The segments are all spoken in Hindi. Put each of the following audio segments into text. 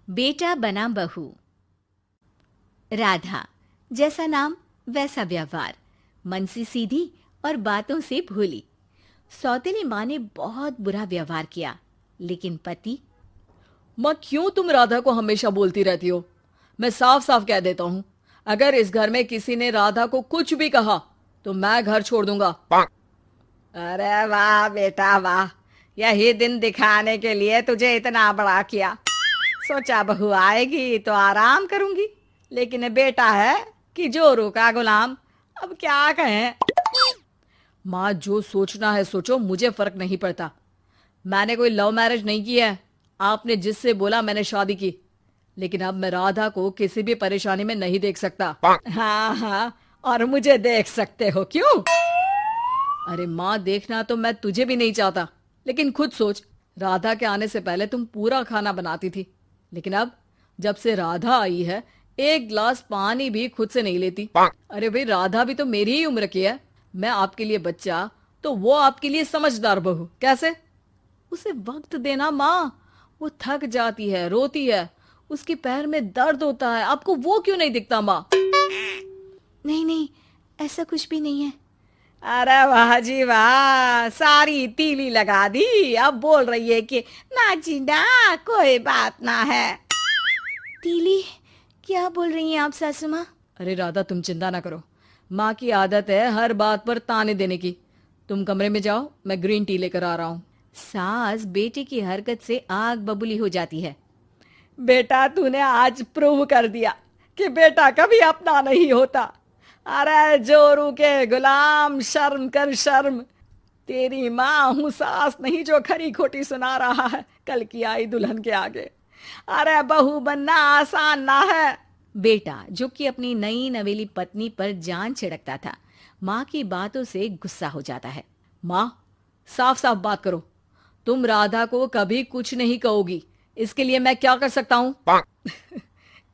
बेटा बना बहू। राधा, जैसा नाम वैसा व्यवहार, मन से सीधी और बातों से भोली। सौतेली माँ ने बहुत बुरा व्यवहार किया, लेकिन पति। माँ, क्यों तुम राधा को हमेशा बोलती रहती हो? मैं साफ साफ कह देता हूँ, अगर इस घर में किसी ने राधा को कुछ भी कहा तो मैं घर छोड़ दूंगा। अरे वाह बेटा वाह, यही दिन दिखाने के लिए तुझे इतना बड़ा किया। सोचा बहू आएगी तो आराम करूंगी, लेकिन बेटा है कि जोरू का गुलाम। अब क्या कहें। माँ, जो सोचना है सोचो, मुझे फर्क नहीं पड़ता। मैंने कोई लव मैरिज नहीं की है। आपने जिससे बोला मैंने शादी की, लेकिन अब मैं राधा को किसी भी परेशानी में नहीं देख सकता। हाँ हाँ, और मुझे देख सकते हो क्यों? अरे माँ, देखना तो मैं तुझे भी नहीं चाहता, लेकिन खुद सोच, राधा के आने से पहले तुम पूरा खाना बनाती थी, लेकिन अब जब से राधा आई है एक गिलास पानी भी खुद से नहीं लेती। अरे भाई, राधा भी तो मेरी ही उम्र की है। मैं आपके लिए बच्चा तो वो आपके लिए समझदार बहू। कैसे? उसे वक्त देना माँ। वो थक जाती है, रोती है, उसके पैर में दर्द होता है। आपको वो क्यों नहीं दिखता माँ? नहीं नहीं, ऐसा कुछ भी नहीं है। अरे वाह जी वाह, सारी तीली लगा दी। अब बोल रही है कि ना जी ना, कोई बात ना है। तीली? क्या बोल रही हैं आप सासू माँ? अरे राधा, तुम चिंता ना करो। माँ की आदत है हर बात पर ताने देने की। तुम कमरे में जाओ, मैं ग्रीन टी लेकर आ रहा हूँ। सास बेटे की हरकत से आग बबूली हो जाती है। बेटा, तूने आज प्रूव कर दिया कि बेटा कभी अपना नहीं होता। अरे जोरू के गुलाम, शर्म कर शर्म। तेरी माँ हूँ, सास नहीं जो खरी खोटी सुना रहा है कल की आई दुल्हन के आगे। अरे बहू बनना आसान ना है। बेटा, जो कि अपनी नई नवेली पत्नी पर जान छिड़कता था, माँ की बातों से गुस्सा हो जाता है। माँ, साफ साफ बात करो। तुम राधा को कभी कुछ नहीं कहोगी, इसके लिए मैं क्या कर सकता हूँ?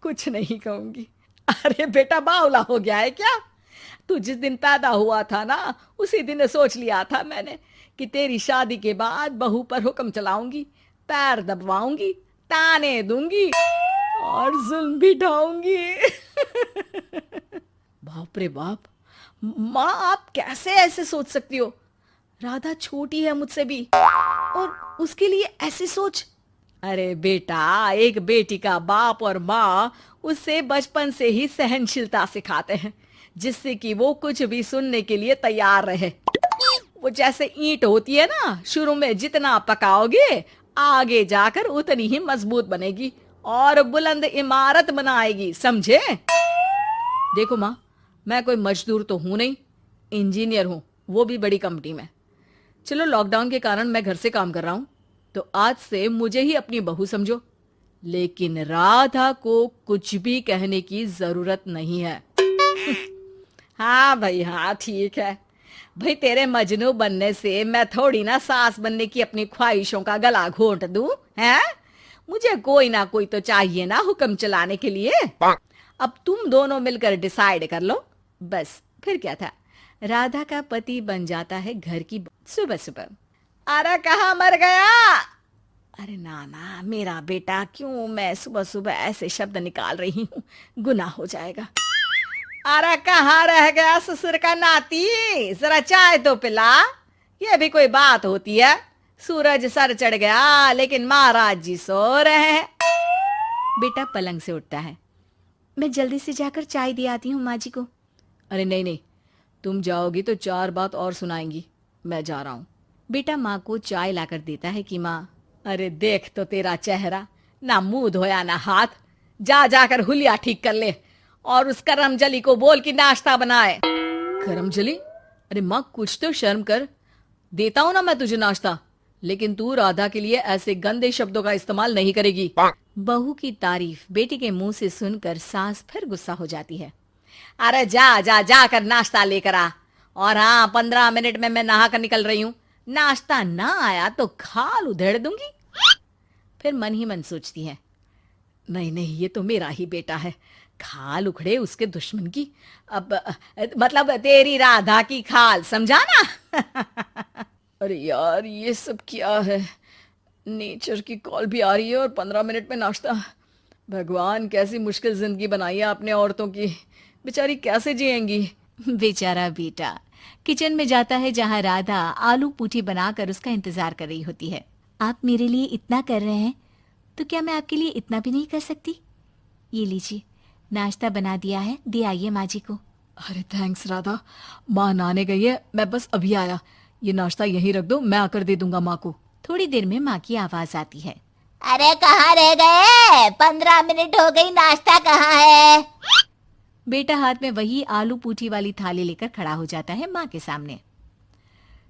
कुछ नहीं कहूंगी? अरे बेटा, बावला हो गया है क्या? तू जिस दिन पैदा हुआ था ना, उसी दिन सोच लिया था मैंने कि तेरी शादी के बाद बहू पर हुक्म चलाऊंगी, पैर दबवाऊंगी, ताने दूंगी और जुल्म भी ढाऊंगी। बाप रे बाप। माँ, आप कैसे ऐसे सोच सकती हो? राधा छोटी है मुझसे भी, और उसके लिए ऐसी सोच। अरे बेटा, एक बेटी का बाप और माँ उससे बचपन से ही सहनशीलता सिखाते हैं, जिससे कि वो कुछ भी सुनने के लिए तैयार रहे। वो जैसे ईंट होती है ना, शुरू में जितना पकाओगे आगे जाकर उतनी ही मजबूत बनेगी और बुलंद इमारत बनाएगी, समझे? देखो माँ, मैं कोई मजदूर तो हूं नहीं, इंजीनियर हूं, वो भी बड़ी कंपनी में। चलो, लॉकडाउन के कारण मैं घर से काम कर रहा हूं, तो आज से मुझे ही अपनी बहू समझो, लेकिन राधा को कुछ भी कहने की जरूरत नहीं है। हाँ भाई हाँ, ठीक है भाई। तेरे मजनू बनने से मैं थोड़ी ना सास बनने की अपनी ख्वाहिशों का गला घोंट दूं, हैं? मुझे कोई ना कोई तो चाहिए ना हुक्म चलाने के लिए। अब तुम दोनों मिलकर डिसाइड कर लो। बस, फिर क्या था, राधा का पति बन जाता है घर की सुबह सुबह। अरे कहाँ मर गया? अरे ना ना, मेरा बेटा, क्यों मैं सुबह सुबह ऐसे शब्द निकाल रही हूँ? गुनाह हो जाएगा। अरे कहाँ रह गया ससुर का नाती? जरा चाय तो पिला। ये भी कोई बात होती है? सूरज सर चढ़ गया, लेकिन महाराज जी सो रहे हैं। बेटा पलंग से उठता है। मैं जल्दी से जाकर चाय दे आती हूँ माँ जी को। अरे नहीं नहीं, तुम जाओगी तो चार बात और सुनाएंगी। मैं जा रहा हूं। बेटा माँ को चाय लाकर देता है कि माँ। अरे देख तो तेरा चेहरा, ना मुंह धोया ना हाथ। जा जाकर हुलिया ठीक कर ले और उस करमजली को बोल कि नाश्ता बनाए। करमजली? अरे माँ, कुछ तो शर्म कर। देता हूं ना मैं तुझे नाश्ता, लेकिन तू राधा के लिए ऐसे गंदे शब्दों का इस्तेमाल नहीं करेगी। बहू की तारीफ बेटी के मुंह से सुनकर सास फिर गुस्सा हो जाती है। अरे जा जा जाकर नाश्ता लेकर आ। और हाँ, 15 मिनट में मैं नहा कर निकल रही हूँ। नाश्ता ना आया तो खाल उधेड़ दूंगी। फिर मन ही मन सोचती है, नहीं नहीं, ये तो मेरा ही बेटा है। खाल उखड़े उसके दुश्मन की। अब मतलब तेरी राधा की खाल, समझा ना? अरे यार, ये सब क्या है? नेचर की कॉल भी आ रही है और 15 मिनट में नाश्ता। भगवान, कैसी मुश्किल जिंदगी बनाई है आपने औरतों की। बेचारी कैसे जिएंगी। बेचारा बेटा किचन में जाता है जहाँ राधा आलू पूठी बनाकर उसका इंतजार कर रही होती है। आप मेरे लिए इतना कर रहे हैं तो क्या मैं आपके लिए इतना भी नहीं कर सकती? ये लीजिए, नाश्ता बना दिया है, दे आइए माँ जी को। अरे थैंक्स राधा, माँ नहाने गई है, मैं बस अभी आया। ये नाश्ता यहीं रख दो, मैं आकर दे दूंगा माँ को। थोड़ी देर में माँ की आवाज आती है। अरे कहाँ रह गए? 15 मिनट हो गई, नाश्ता कहाँ है? बेटा हाथ में वही आलू पूठी वाली थाली लेकर खड़ा हो जाता है माँ के सामने।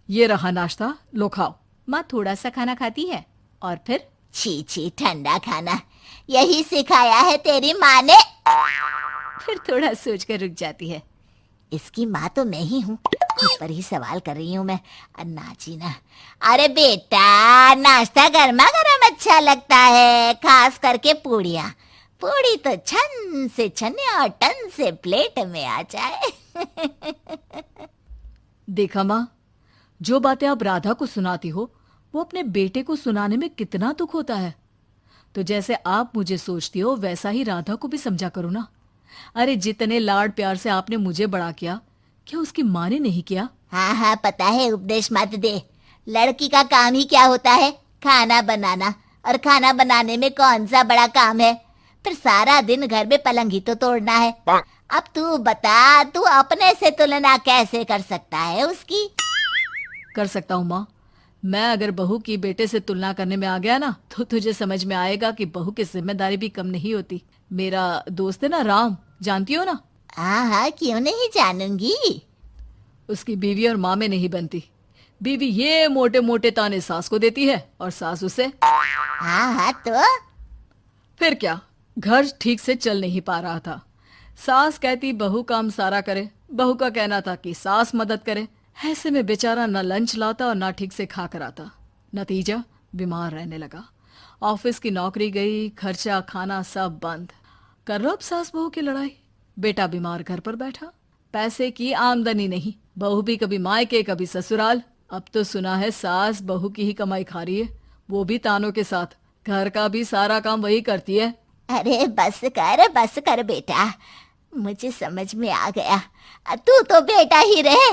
ये रहा नाश्ता, लो खाओ। माँ थोड़ा सा खाना खाती है और फिर छी छी, ठंडा खाना यही सिखाया है तेरी माँ ने? फिर थोड़ा सोचकर रुक जाती है। इसकी माँ तो मैं ही हूँ, खुद पर ही सवाल कर रही हूँ मैं। नाची ना। अरे बेटा, नाश्ता गर्मा गर्म अच्छा लगता है, खास करके पूड़ियाँ। पूड़ी तो छन से छने और टन से प्लेट में आ जाए। देखा माँ, जो बातें आप राधा को सुनाती हो वो अपने बेटे को सुनाने में कितना दुख होता है। तो जैसे आप मुझे सोचती हो वैसा ही राधा को भी समझा करो ना। अरे जितने लाड प्यार से आपने मुझे बड़ा किया, क्या उसकी माँ ने नहीं किया? हाँ हाँ, पता है, उपदेश मत दे। लड़की का काम ही क्या होता है? खाना बनाना। और खाना बनाने में कौन सा बड़ा काम है? फिर सारा दिन घर में पलंग ही तो तोड़ना है। अब तू बता, तू अपने से तुलना कैसे कर सकता है उसकी? कर सकता हूँ माँ। मैं अगर बहू की बेटे से तुलना करने में आ गया ना, तो तुझे समझ में आएगा कि बहू की जिम्मेदारी भी कम नहीं होती। मेरा दोस्त है ना राम, जानती हो ना? हाँ हाँ, क्यों नहीं जानूंगी। उसकी बीवी और माँ में नहीं बनती। बीवी ये मोटे मोटे ताने सास को देती है और सास उसे। हाँ हाँ, तो फिर क्या, घर ठीक से चल नहीं पा रहा था। सास कहती बहू काम सारा करे, बहू का कहना था कि सास मदद करे। ऐसे में बेचारा न लंच लाता और न ठीक से खा कर आता। नतीजा, बीमार रहने लगा। ऑफिस की नौकरी गई, खर्चा खाना सब बंद। कर लो अब सास बहू की लड़ाई। बेटा बीमार घर पर बैठा, पैसे की आमदनी नहीं, बहू भी कभी मायके कभी ससुराल। अब तो सुना है सास बहू की ही कमाई खा रही है, वो भी तानों के साथ। घर का भी सारा काम वही करती है। अरे बस कर बेटा, मुझे समझ में आ गया। तू तो बेटा ही रहे,